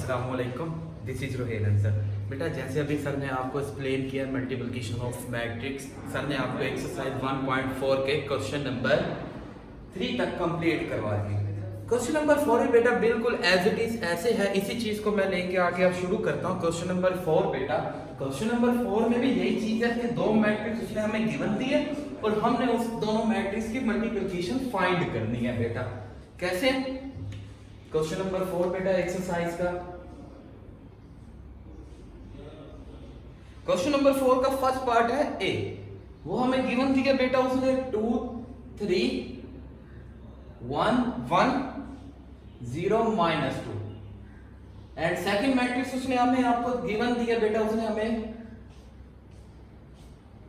अस्सलाम वालेकुम, this is Rohel answer. बेटा जैसे अभी सर ने आपको एक्सप्लेन किया मल्टीप्लिकेशन ऑफ मैट्रिक्स, सर ने आपको एक्सरसाइज 1.4 के क्वेश्चन नंबर 3 तक कंप्लीट करवा दी। क्वेश्चन नंबर 4 है बेटा बिल्कुल एज इट इज ऐसे है, इसी चीज को मैं लेके आगे अब शुरू करता हूँ। क्वेश्चन नंबर 4 बेटा, क्वेश्चन नंबर 4 में भी यही चीज है कि दो मैट्रिक्स उसने हमें गिवन दी है और हमने उस दोनों मैट्रिक्स की मल्टीप्लिकेशन फाइंड करनी है। बेटा कैसे? क्वेश्चन नंबर 4 बेटा एक्सरसाइज का क्वेश्चन नंबर 4 का फर्स्ट पार्ट है ए, वो हमें गिवन दिया बेटा, उसने 2 3 1 1 0 -2 एंड सेकंड मैट्रिक्स उसने हमें आपको गिवन दिया बेटा, उसने हमें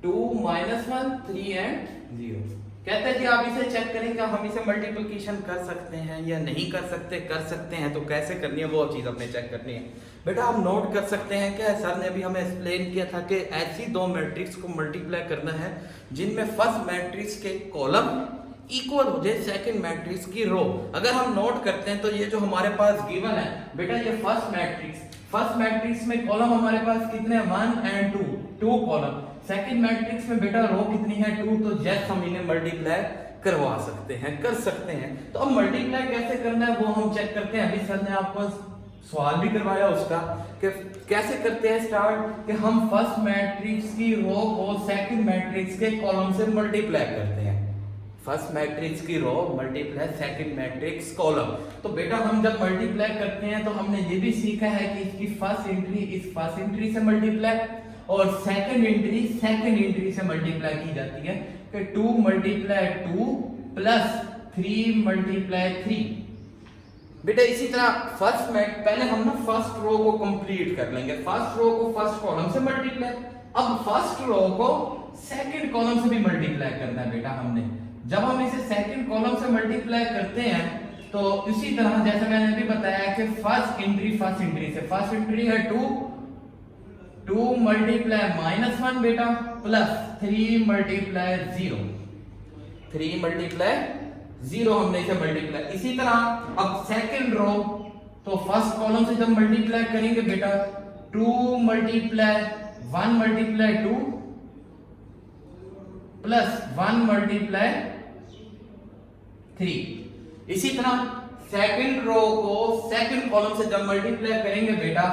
2 -1 3 एंड 0। कहते हैं कि आप इसे चेक करें कि हम इसे मल्टीप्लिकेशन कर सकते हैं या नहीं कर सकते, कर सकते हैं तो कैसे करनी है वो चीज अपने चेक करनी है। बेटा आप नोट कर सकते हैं कि सर ने अभी हमें एक्सप्लेन किया था कि ऐसी दो मैट्रिक्स को मल्टीप्लाई करना है जिनमें फर्स्ट मैट्रिक्स के कॉलम इक्वल हो जाए सेकंड मैट्रिक्स की रो। अगर हम नोट करते हैं तो ये जो हमारे पास गिवन है बेटा, ये फर्स्ट मैट्रिक्स में कॉलम हमारे पास कितने 1 एंड 2 कॉलम, सेकंड मैट्रिक्स में बेटा रो कितनी है 2, तो जस्ट हम इन्हें मल्टीप्लाई करवा सकते हैं, कर सकते हैं। तो अब मल्टीप्लाई कैसे करना है वो हम चेक करते हैं। अभी सर ने आपको सवाल भी करवाया उसका कि कैसे करते हैं स्टार्ट, कि हम फर्स्ट मैट्रिक्स की रो को सेकंड मैट्रिक्स के कॉलम से मल्टीप्लाई करते हैं। फर्स्ट मैट्रिक्स की row multiply second matrix column. तो बेटा हम जब मल्टीप्लाई करते हैं तो हमने ये भी सीखा है कि इसकी फर्स्ट एंट्री इस फर्स्ट एंट्री से मल्टीप्लाई और सेकंड एंट्री से मल्टीप्लाई की जाती है कि 2 × 2 प्लस 3 × 3। बेटा इसी तरह पहले हम ना फर्स्ट रो को कंप्लीट कर लेंगे, फर्स्ट रो को फर्स्ट कॉलम से मल्टीप्लाई, अब फर्स्ट रो को सेकंड कॉलम से भी मल्टीप्लाई करना है बेटा हमने। जब हम इसे सेकंड कॉलम से मल्टीप्लाई करते हैं तो इसी तरह जैसे मैंने अभी बताया कि फर्स्ट एंट्री से फर्स्ट एंट्री है 2 × -1 बेटा प्लस 3 × 0 हमने इसे मल्टीप्लाई। इसी तरह अब सेकंड रो, तो फर्स्ट कॉलम से जब मल्टीप्लाई करेंगे बेटा 2 × 1 × 2 प्लस 1 × 3। इसी तरह सेकंड रो को सेकंड कॉलम से जब मल्टीप्लाई करेंगे बेटा,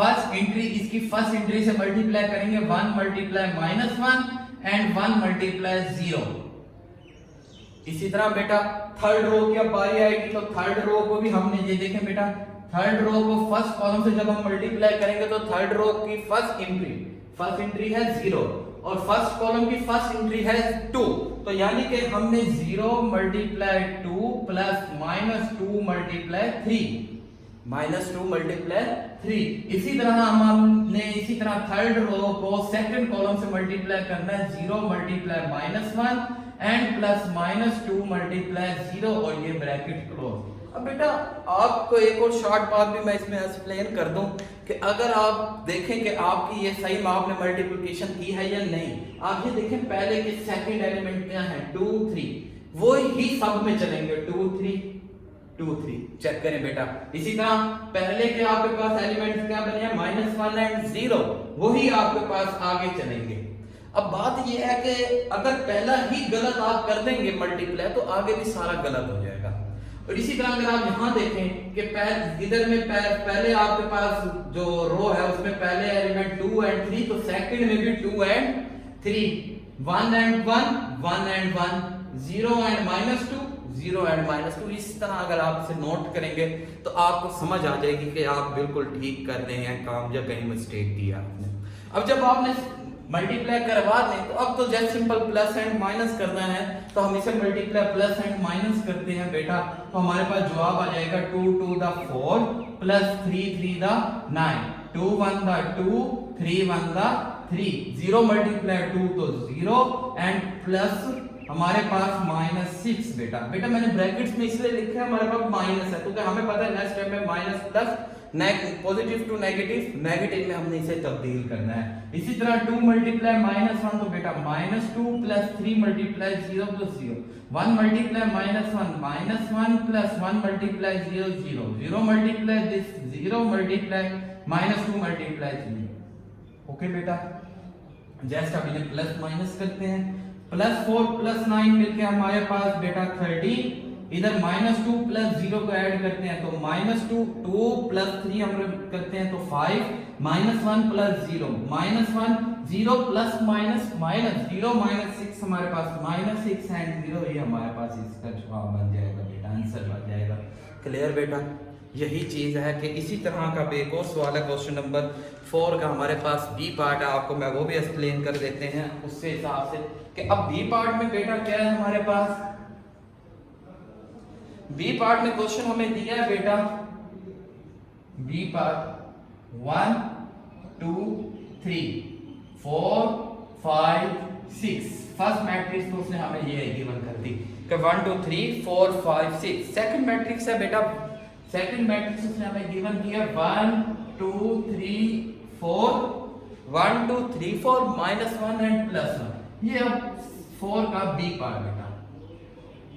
इसकी फर्स्ट एंट्री से मल्टीप्लाई करेंगे 1 × -1 एंड 1 × 0। इसी तरह बेटा थर्ड रो की अब बारी आएगी, तो थर्ड रो को भी हमने ये देखें बेटा, थर्ड रो को फर्स्ट कॉलम से जब हम मल्टीप्लाई करेंगे तो थर्ड रो की फर्स्ट एंट्री है 0 और फर्स्ट कॉलम की फर्स्ट एंट्री है 2, तो यानी कि हमने 0 × 2 प्लस -2 × 3 इसी तरह हमने इसी तरह थर्ड रो को सेकंड कॉलम से मल्टीप्लाई करना है 0 × -1 एंड प्लस -2 × 0 और ये ब्रैकेट क्लोज। अब बेटा आपको एक और शॉर्ट बात भी मैं इसमें एक्सप्लेन कर दूं कि अगर आप देखें कि आपकी ये सही में आपने मल्टीप्लिकेशन की है या नहीं, आप ये देखें पहले के सेकंड एलिमेंट क्या है 2 3, वो ही सब में चलेंगे 2 3 चेक करें बेटा। इसी तरह पहले के आपके पास एलिमेंट्स क्या बने हैं -1 एंड 0, वही आपके पास आगे चलेंगे। अब बात यह है कि अगर पहला ही गलत आप कर देंगे मल्टीप्लाई तो आगे भी सारा गलत हो जाएगा। और इसी तरह अगर आप यहां देखें कि इधर में पहले आपके पास जो रो है उसमें पहले एलिमेंट 2 एंड 3, तो सेकंड में भी 2 and 3, 1 and 1 1 and 1, 0 and -2 0 and -2। इस तरह अगर आप इसे नोट करेंगे तो आपको समझ आ जाएगी कि आप बिल्कुल ठीक कर रहे हैं काम या कहीं मिस्टेक किया आपने। अब जब आपने मल्टीप्लाई करवा दें तो अब तो just simple plus and minus करना है, तो हम इसे मल्टीप्लाई प्लस एंड माइनस करते हैं बेटा, तो हमारे पास जवाब आ जाएगा 2 2 the 4 plus 3 3 the 9, 2 1 the 2 3 1 the 3, 0 × 2 तो 0 एंड प्लस हमारे पास -6 बेटा मैंने ब्रैकेट्स में इसलिए लिखा है हमारे पास माइनस है क्योंकि हमें पता है नेक्स्ट स्टेप में minus plus positive to negative, negative में हमने इसे तब्दील करना है। इसी तरह 2 मल्टीप्लाई -1, तो बेटा -2 + 3 multiply 0 + 0, 1 multiply -1, -1 + 1 multiply 0 0, 0 multiply this, 0 multiply -2 multiply 0। Okay बेटा, जस्ट अब इन्हें प्लस माइनस करते हैं। +4 + 9 मिलके हमारे पास बेटा 13, इधर -2 + 0 को ऐड करते हैं तो -2, 2 + 3 हम करते हैं तो 5, -1 + 0, -1, 0 + माइनस माइनस 0 -6 हमारे पास -6 एंड 0, ये हमारे पास इसका जवाब बन जाएगा बेटा, आंसर बन जाएगा। क्लियर बेटा, यही चीज है कि इसी तरह का एक और सवाल है क्वेश्चन नंबर 4 का, हमारे पास बी पार्ट है, आपको मैं वो भी एक्सप्लेन कर देते हैं उससे हिसाब से कि अब बी पार्ट में बेटा क्या है हमारे पास। बी पार्ट में क्वेश्चन हमें दिया है बेटा, बी पार्ट 1 2 3 4 5 6, फर्स्ट मैट्रिक्स तो उसने हमें ये गिवन कर दी कि 1 2 3 4 5 6। सेकंड मैट्रिक्स है बेटा, सेकंड मैट्रिक्स उसने हमें गिवन किया 1 2 3 4, 1 2 3 4 -1 एंड +1। ये अब 4 का बी पार्ट बेटा,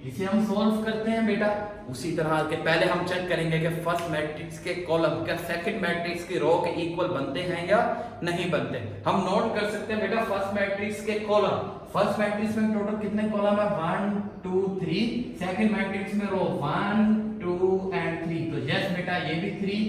इसे हम सॉल्व करते हैं बेटा। उसी तरह के पहले हम चेक करेंगे कि फर्स्ट मैट्रिक्स के कॉलम क्या सेकंड मैट्रिक्स की रो के इक्वल बनते हैं या नहीं बनते। हम नोट कर सकते हैं बेटा फर्स्ट मैट्रिक्स के कॉलम, फर्स्ट मैट्रिक्स में टोटल कितने कॉलम है 1 2 3, सेकंड मैट्रिक्स में रो 1 2 एंड 3, तो यस बेटा ये भी 3,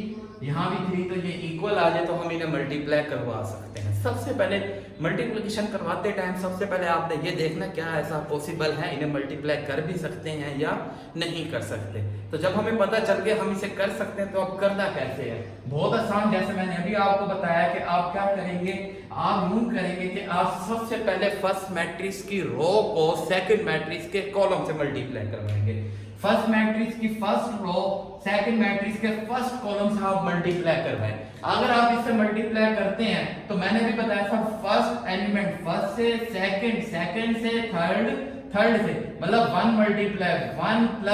यहाँ भी 3, तो ये इक्वल आ जाए तो हम इन्हें मल्टीप्लाई करवा सकते हैं। सबसे पहले मल्टीप्लिकेशन करवाते टाइम सबसे पहले आपने ये देखना क्या ऐसा पॉसिबल है, इन्हें मल्टीप्लाई कर भी सकते हैं या नहीं कर सकते। तो जब हमें पता चल गया हम इसे कर सकते हैं तो अब करना कैसे है, बहुत आसान। जैसे मैंने अभी आपको बताया कि आप क्या करेंगे, आप यूं करेंगे कि आप सबसे पहले फर्स्ट मैट्रिक्स की रो को सेकंड मैट्रिक्स के कॉलम से मल्टीप्लाई करवाएंगे। फर्स्ट मैट्रिक्स की फर्स्ट रो सेकंड मैट्रिक्स के फर्स्ट कॉलम से आप मल्टीप्लाई करवाएं। अगर आप इससे मल्टीप्लाई करते हैं तो मैंने भी बताया था फर्स्ट एलिमेंट फर्स्ट से, सेकंड सेकंड से, थर्ड थर्ड से, मतलब 1 मल्टीप्लाई 1 +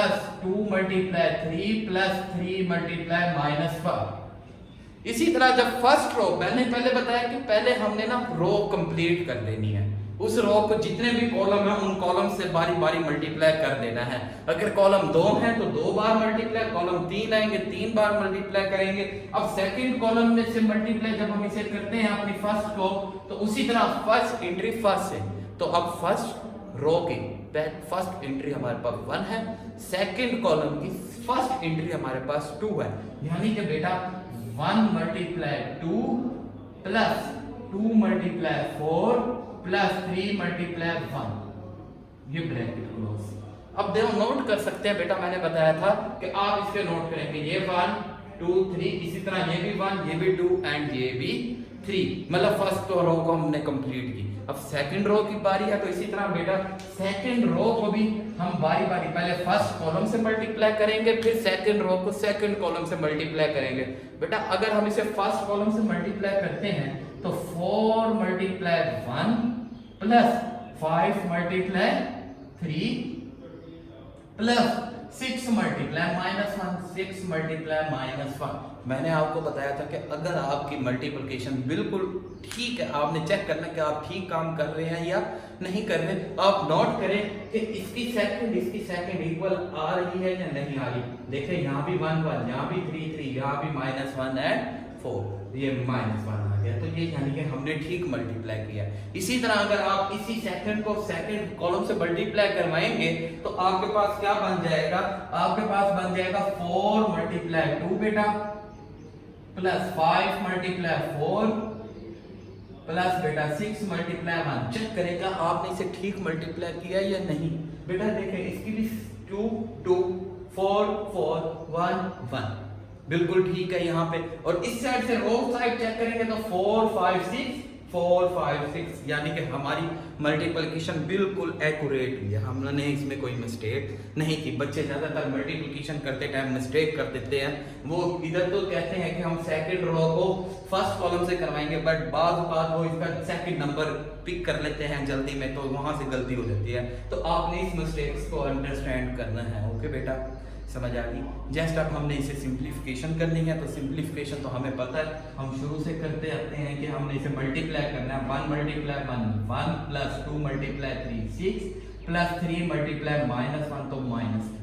2 मल्टीप्लाई 3 + 3 मल्टीप्लाई -1। इसी तरह जब फर्स्ट रो, मैंने पहले बताया कि पहले हमने ना रो कंप्लीट कर देनी है, उस रो को जितने भी कॉलम है उन कॉलम से बारी बारी मल्टीप्लाई कर देना है। अगर कॉलम 2 है तो 2 बार मल्टीप्लाई, कॉलम 3 आएंगे 3 बार मल्टीप्लाई करेंगे। अब सेकंड कॉलम में से मल्टीप्लाई जब हम इसे करते हैं अपनी फर्स्ट को, तो उसी तरह फर्स्ट एंट्री फर्स्ट से, तो अब फर्स्ट रो की फर्स्ट एंट्री हमारे पास 1 है, सेकंड कॉलम की फर्स्ट एंट्री हमारे पास 2 है, यानी कि बेटा 1 मल्टीप्लाई 2 + 2 मल्टीप्लाई 4 + 3 मल्टीप्लाई 1, ये ब्रैकेट क्लोज। अब देखो नोट कर सकते हैं बेटा, मैंने बताया था कि आप इसके नोट करेंगे, ये 1 2 3, इसी तरह ये भी 1 ये भी 2 एंड ये भी 3, मतलब फर्स्ट रो को हमने कंप्लीट की। अब सेकंड रो की बारी है तो इसी तरह बेटा सेकंड रो को भी हम बारी बारी पहले फर्स्ट कॉलम से मल्टीप्लाई करेंगे, फिर सेकंड रो को सेकंड कॉलम से मल्टीप्लाई करेंगे। बेटा अगर हम इसे फर्स्ट कॉलम से मल्टीप्लाई करते हैं तो 4 मल्टीप्लाई 1 + 5 मल्टीप्लाई 3 + 6 मल्टीप्लाई -1, 6 मल्टीप्लाई -1। मैंने आपको बताया था कि अगर आपकी मल्टीप्लिकेशन बिल्कुल ठीक है, आपने चेक करना कि आप ठीक काम कर रहे हैं या नहीं कर रहे। आप नोट करें कि इसकी सेकंड इक्वल आ रही है या नहीं आ रही। देखें यहाँ भी 1 1, यहाँ भी 3 3, यहाँ भी -1 एंड 4, ये -1 आ गया, तो ये यानी कि हमने ठीक मल्टीप्लाई किया। इसी तरह अगर आप इसी सेकंड को सेकंड कॉलम से मल्टीप्लाई करवाएंगे तो आपके पास क्या बन जाएगा, आपके पास बन जाएगा 4 मल्टीप्लाई 2 बेटा + 5 मल्टीप्लाई 4 + बेटा 6 मल्टीप्लाई 1। चेक करेगा आपने इसे ठीक मल्टीप्लाई किया या नहीं। बेटा देखें इसकी भी 2 2 4 4 1 1 बिल्कुल ठीक है यहाँ पे। और इस साइड से रोंग साइड चेक करेंगे तो 4 5 6 4 5 6, यानी कि हमारी मल्टीप्लिकेशन बिल्कुल एक्यूरेट हुई है, हमने इसमें कोई मिस्टेक नहीं की। बच्चे ज्यादातर मल्टीप्लिकेशन करते टाइम मिस्टेक कर देते हैं, वो इधर तो कहते हैं कि हम सेकंड रो को फर्स्ट कॉलम से करवाएंगे, बट बाद वो इसका सेकंड नंबर पिक कर लेते हैं जल्दी में, तो वहां से गलती हो जाती है। तो आपने इस मिस्टेक्स को अंडरस्टैंड करना है। ओके बेटा, समझ आ गई। जस्ट अब हमने इसे सिंप्लीफिकेशन करनी है, तो सिंप्लीफिकेशन तो हमें पता है, हम शुरू से करते आते हैं कि हमने इसे मल्टीप्लाई करना है। 1 multiply 1 1 plus 2 multiply 3 6 plus 3 multiply -1 तो -3।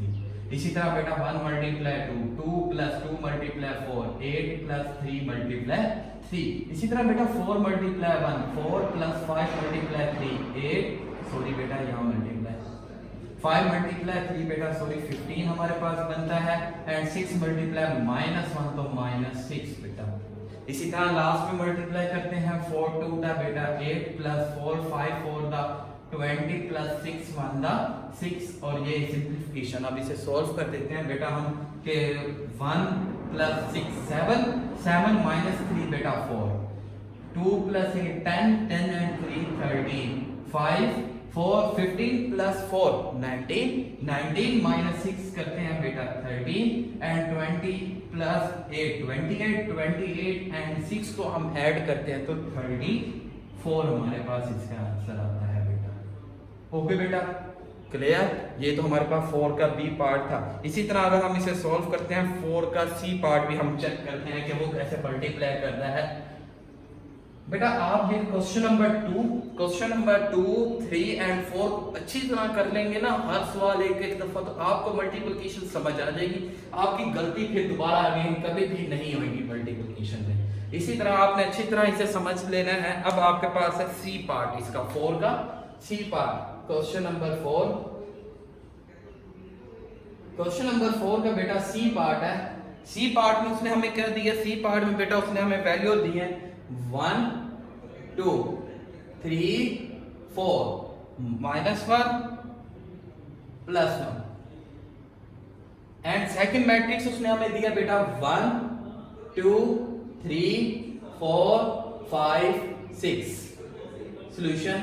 इसी तरह बेटा 1 multiply 2 2 plus 2 multiply 4 8 plus 3 multiply 3। इसी तरह बेटा 4 मल्टीप्लाई 1 4 प्लस 5 मल्टीप्लाई 3 8 सॉरी बेटा यहाँ मल्टीप्लाई 5 मल्टीप्लाई 3 बेटा सॉरी 15 हमारे पास बनता है एंड 6 मल्टीप्लाई -1 तो -6 बेटा। इसी तरह लास्ट में मल्टीप्लाई करते हैं 4 2 दा बेटा 8 प्लस 4 5 4 दा 20 प्लस 6 1 दा 6 और ये सिंप्लीफिकेशन। अब इसे सॉल्व कर देते हैं बेटा हम के 1 प्लस 6 7 7 माइनस 3 बेटा 4 2 प्लस 8 10 10 एंड 3 13 5 4 15 प्लस 4 19 19 माइनस 6 करते हैं बेटा 13 एंड 20 प्लस 8 28 एंड 6 को हम ऐड करते हैं तो 34 हमारे पास इसका आंसर आता है बेटा। ओके बेटा क्लियर। ये तो हमारे पास 4 का बी पार्ट था। इसी तरह अगर हम इसे सॉल्व करते हैं 4 का सी पार्ट भी हम चेक करते हैं कि वो कैसे मल्टीप्लाई करना है बेटा। आप ये क्वेश्चन नंबर 2 3 एंड 4 अच्छी तरह कर लेंगे ना, हर सवाल एक एक दफा, तो आपको मल्टीप्लिकेशन समझ आ जाएगी। आपकी गलती फिर दोबारा अगेन कभी भी नहीं होगी मल्टीप्लिकेशन में। इसी तरह आपने अच्छी तरह इसे समझ लेना है। अब आपके पास है सी पार्ट इसका, 4 का सी पार्ट। क्वेश्चन नंबर 4 का बेटा सी पार्ट है। सी पार्ट में उसने हमें क्या दिया, सी पार्ट में बेटा उसने हमें वैल्यू दी है 1 2 3 4 -1 +1 एंड सेकंड मैट्रिक्स उसने हमें दिया बेटा 1 2 3 4 5 6। सॉल्यूशन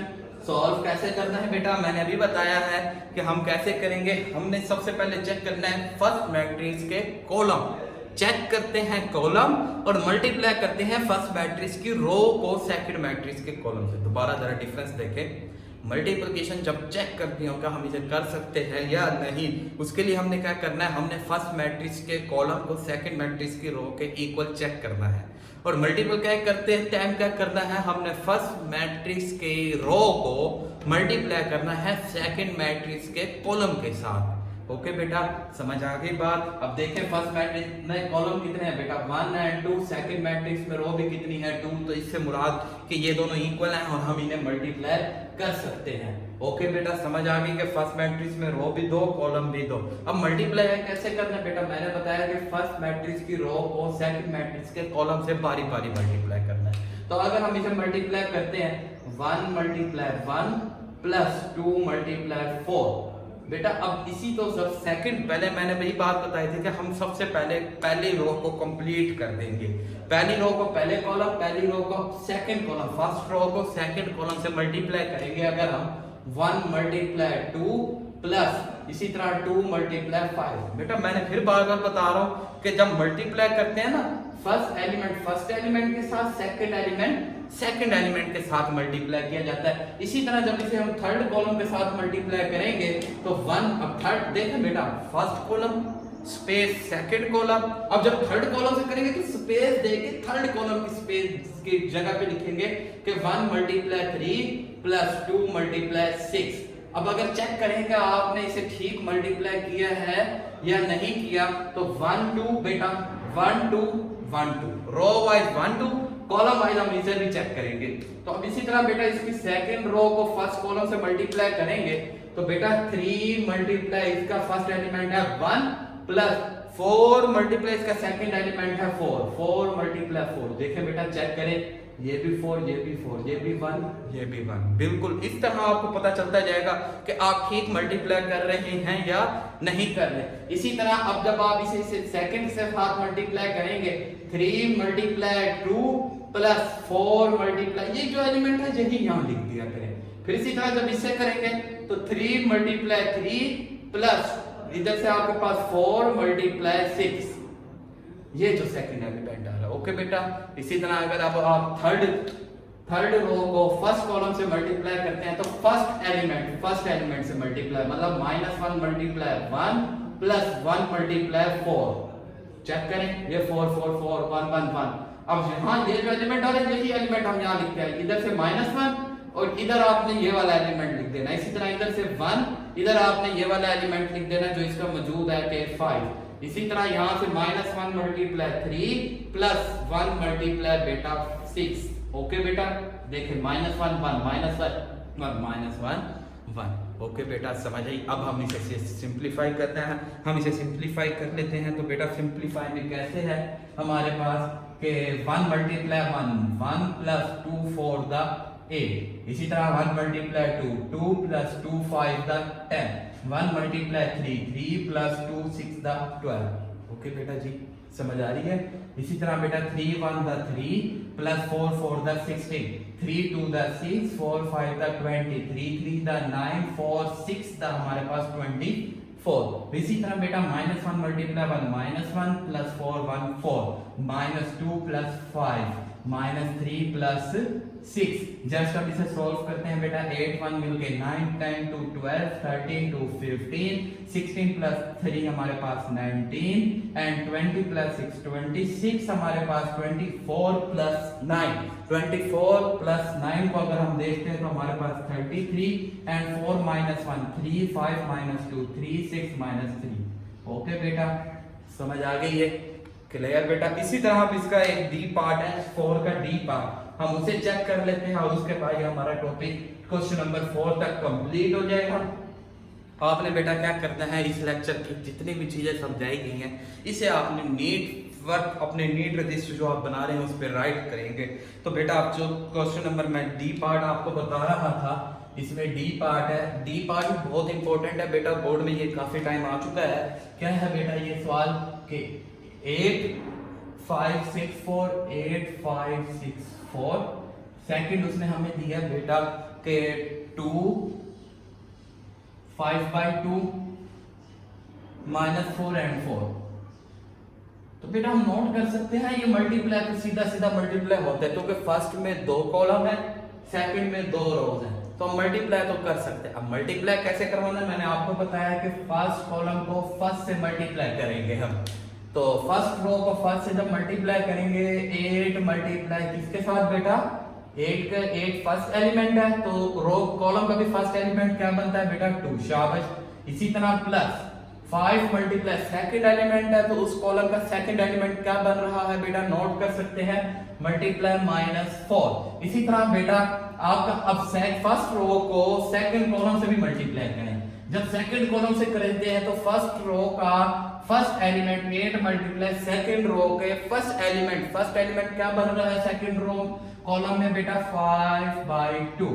सॉल्व कैसे करना है बेटा, मैंने अभी बताया है कि हम कैसे करेंगे। हमने सबसे पहले चेक करना है फर्स्ट मैट्रिक्स के कॉलम, चेक करते हैं कॉलम और मल्टीप्लाई करते हैं फर्स्ट मैट्रिक्स की रो को सेकंड मैट्रिक्स के कॉलम से। दोबारा जरा डिफरेंस देखें, मल्टीप्लिकेशन जब चेक करती हो क्या हम इसे कर सकते हैं या नहीं, उसके लिए हमने क्या करना है, हमने फर्स्ट मैट्रिक्स के कॉलम को सेकंड मैट्रिक्स की रो के इक्वल चेक करना है। और मल्टीप्लाई करते हैं टाइम क्या करना है, हमने फर्स्ट मैट्रिक्स के रो को मल्टीप्लाई करना है सेकंड मैट्रिक्स के कॉलम के साथ। ओके बेटा समझ आ गई बात। अब देखें फर्स्ट मैट्रिक्स में कॉलम कितने हैं बेटा 1 एंड 2, सेकंड मैट्रिक्स में रो भी कितनी है 2, तो इससे मुराद कि ये दोनों इक्वल हैं और हम इन्हें मल्टीप्लाई कर सकते हैं। ओके बेटा समझ आ गई कि फर्स्ट मैट्रिक्स में रो भी 2 कॉलम भी 2। अब मल्टीप्लाई कैसे करना है बेटा, मैंने बताया कि फर्स्ट मैट्रिक्स की रो को सेकंड मैट्रिक्स के कॉलम से बारी बारी मल्टीप्लाई करना है। तो अगर हम इसे मल्टीप्लाई करते हैं 1 मल्टीप्लाई 1 प्लस 2 मल्टीप्लाई 4 बेटा। अब इसी तो सब सेकंड, पहले मैंने वही बात बताई थी कि हम सबसे पहले पहली रो को कंप्लीट कर देंगे। पहली रो को पहले कॉलम, पहली रो को सेकंड कॉलम, फर्स्ट रो को सेकंड कॉलम से मल्टीप्लाई करेंगे। अगर हम 1 मल्टीप्लाई 2 प्लस इसी तरह 2 मल्टीप्लाई 5 बेटा। मैंने फिर बार बार बता रहा हूं कि जब मल्टीप्लाई करते हैं ना, फर्स्ट एलिमेंट के साथ सेकंड एलिमेंट के साथ मल्टीप्लाई किया जाता है। इसी तरह जब इसे हम थर्ड कॉलम के साथ मल्टीप्लाई करेंगे तो 1, अब थर्ड देखें बेटा, first column space second column. अब जब थर्ड कॉलम से करेंगे तो स्पेस देके थर्ड कॉलम की स्पेस की जगह पे लिखेंगे कि 1 मल्टीप्लाई 3 प्लस 2 मल्टीप्लाई 6। अब अगर चेक करें कि आपने इसे ठीक मल्टीप्लाई किया है या नहीं किया, तो 1 2 बेटा 1 2 1 2, रो वाइज 1 2, कॉलम वाइज हम इसे भी चेक करेंगे। तो अब इसी तरह बेटा इसकी सेकंड रो को फर्स्ट कॉलम से मल्टीप्लाई करेंगे तो बेटा 3 मल्टीप्लाई इसका फर्स्ट एलिमेंट है 1 प्लस 4 मल्टीप्लाई इसका सेकंड एलिमेंट है 4, 4 मल्टीप्लाई 4। देखें बेटा चेक करें, ये भी 4, ये भी 4, ये भी 1, ये भी 1। बिल्कुल इस तरह आपको पता चलता जाएगा कि आप ठीक मल्टीप्लाई कर रहे हैं या नहीं कर रहे। इसी तरह अब जब आप इसे सेकंड से साथ मल्टीप्लाई करेंगे 3 मल्टीप्लाई 2 प्लस 4 मल्टीप्लाई, ये जो एलिमेंट है यही यहाँ लिख दिया करें। फिर इसी तरह जब इससे करेंगे तो 3 मल्टीप्लाई 3 प्लस इधर से आपके पास 4 मल्टीप्लाई 6, ये जो सेकंड एलिमेंट आ रहा है। ओके बेटा इसी तरह अगर अब आप थर्ड रो को फर्स्ट कॉलम से मल्टीप्लाई करते हैं तो फर्स्ट एलिमेंट से मल्टीप्लाई, मतलब -1 मल्टीप्लाई 1 प्लस 1 मल्टीप्लाई 4, चेक करें ये 4 4 4 1 1 1। अब यहाँ ये जो एलिमेंट और यही एलिमेंट हम यहाँ लिखते हैं, इधर से -1 और इधर आपने ये वाला एलिमेंट लिख देना। इसी तरह इधर से 1, इधर आपने ये वाला एलिमेंट लिख देना जो इसका मौजूद है कि 5। इसी तरह यहाँ से -1 मल्टीप्लाई 3 प्लस 1 मल्टीप्लाई बेटा 6। ओके बेटा, देखें -1 1 -1 1। ओके बेटा, समझ आई। अब हम इसे सिंप्लीफाई करते हैं, हम इसे सिंप्लीफाई कर लेते हैं। तो बेटा सिंप्लीफाई में कैसे है हमारे पास कि 1 मल्टीप्लाई 1 प्लस 2 4 द 8। इसी तरह 1 multiply 2 plus 2 5 the 10। 1 multiply 3 plus 2 6 the 12। Okay बेटा जी, समझ आ रही है। इसी तरह बेटा 3 1 the 3 plus 4 4 the 16, 3 2 the 6, 4 5 the 20, 3 3 the 9, 4 6 the हमारे पास 24। इसी तरह बेटा -1 multiply 1 plus 4 1 4 -2 plus 5 -3 plus 6। Just अब इसे सॉल्व करते हैं बेटा। 8 1 मिलके 9, 10 2 12, 13 2 15, 16 प्लस 3 हमारे पास 19 एंड 20 प्लस 6 26 हमारे पास 24 प्लस 9। 24 प्लस 9 को अगर हम देखते हैं तो हमारे पास 33 एंड 4 -1 3, 5 -2 3, 6 -3। ओके बेटा, समझ आ गई है, क्लियर बेटा। इसी तरह अब इसका एक डी पार्ट है, 4 का डी पार्ट, हम उसे चेक कर लेते हैं और उसके बाद हमारा टॉपिक क्वेश्चन नंबर 4 तक कंप्लीट हो जाएगा। आपने बेटा क्या करना है, इस लेक्चर की जितनी भी चीजें समझाई गई हैं इसे आपने नीट वर्क अपने नीट रजिस्टर जो आप बना रहे हैं उस पर राइट करेंगे। तो बेटा आप जो क्वेश्चन नंबर मैं डी पार्ट आपको बता रहा था, इसमें डी पार्ट है। डी पार्ट बहुत इंपॉर्टेंट है बेटा, बोर्ड में ये काफी टाइम आ चुका है। क्या है बेटा ये सवाल के 8 5 6 4 8 5 6 4। सेकंड उसने हमें दिया बेटा के 2 5/2 -4 एंड 4। तो बेटा हम नोट कर सकते हैं ये मल्टीप्लाई तो सीधा सीधा मल्टीप्लाई होता है, क्योंकि फर्स्ट में 2 कॉलम है, सेकंड में 2 रोज है, तो हम मल्टीप्लाई तो कर सकते हैं। अब मल्टीप्लाई कैसे करवाना है मैंने आपको बताया कि फर्स्ट कॉलम को फर्स्ट से मल्टीप्लाई करेंगे हम। तो फर्स्ट रो को फर्स्ट से जब मल्टीप्लाई करेंगे 8 मल्टीप्लाई किसके साथ बेटा, 8 का 8 फर्स्ट एलिमेंट है, तो रो कॉलम का भी फर्स्ट एलिमेंट क्या बनता है बेटा 2, शाबाश। इसी तरह प्लस 5 मल्टीप्लाई सेकंड एलिमेंट है, तो उस कॉलम का सेकंड एलिमेंट क्या बन रहा है बेटा, नोट कर सकते हैं मल्टीप्लाई -4। इसी तरह बेटा आपका अब फर्स्ट रो को सेकंड कॉलम से भी मल्टीप्लाई करें। जब सेकंड कॉलम से करते हैं तो फर्स्ट रो का first element 8 multiply second row के फर्स्ट एलिमेंट क्या बन रहा है सेकंड रो कॉलम में बेटा 5/2।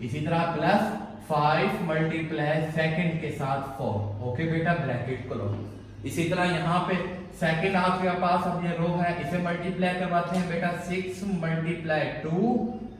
इसी तरह प्लस 5 मल्टीप्लाई सेकंड के साथ 4। ओके बेटा, ब्रैकेट क्लोज। इसी तरह यहाँ पे सेकंड आपके पास अब ये रो है, इसे मल्टीप्लाई करवाते हैं बेटा 6 मल्टीप्लाई 2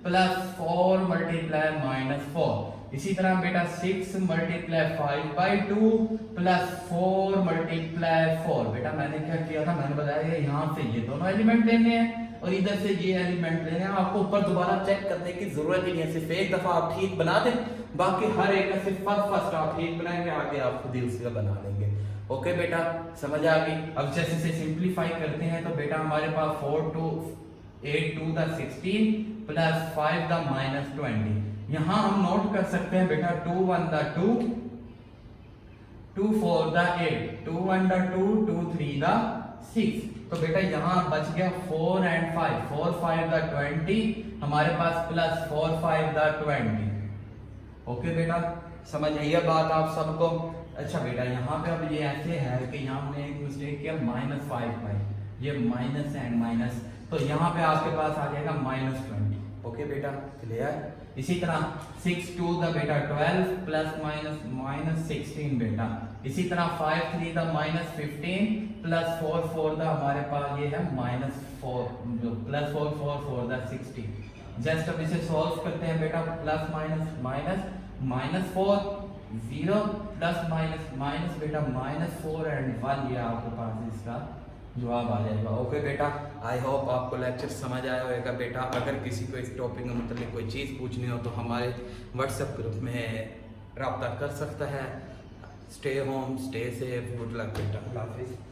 प्लस 4 मल्टीप्लाई -4। इसी तरह बेटा 6 मल्टीप्लाई 5/2 प्लस 4 मल्टीप्लाई 4। बेटा मैंने क्या किया था, मैंने बताया यहाँ से ये दोनों एलिमेंट लेने हैं और इधर से ये एलिमेंट लेने हैं। आपको ऊपर दोबारा चेक करने की जरूरत ही नहीं है, सिर्फ एक दफा आप ठीक बना दें, बाकी हर एक का सिर्फ फर्स्ट आप ठीक बनाएंगे, आगे आप खुद ही उसका बना लेंगे। ओके बेटा, समझ आ गई। अब जैसे से सिंप्लीफाई करते हैं तो बेटा हमारे पास 4 2 8 2 द 16 प्लस 5 द -20। यहां हम नोट कर सकते हैं बेटा 2 1 द 2 2 4 द 8 2 1 द 2 2 3 द 6। तो बेटा यहाँ बच गया 4 एंड 5 4 5 द 20 हमारे पास प्लस 4 5 द 20। ओके बेटा, समझ आइए बात आप सबको। अच्छा बेटा यहाँ पे अब ये ऐसे है कि यहाँ हमने एक मिस्टेक किया -5 ये माइनस एंड माइनस, तो यहाँ पे आपके पास आ जाएगा -20। ओके बेटा, क्लियर। इसी तरह 6 2 द बेटा 12 प्लस माइनस 16 बेटा। इसी तरह 5 3 द -15 प्लस 4 4 द हमारे पास ये है -4 प्लस 4 4 4 द 60। जस्ट अब इसे सॉल्व करते हैं बेटा, प्लस माइनस -4 0 प्लस माइनस बेटा -4 एंड 1, ये आपके पास इसका जवाब आ जाएगा। ओके बेटा, आई होप आपको लेक्चर समझ आया होगा बेटा। अगर किसी को इस टॉपिक में मतलब कोई चीज़ पूछनी हो तो हमारे व्हाट्सएप ग्रुप में रब्ता कर सकता है। Stay home, stay safe, good luck बेटा। अल्लाह हाफिज़।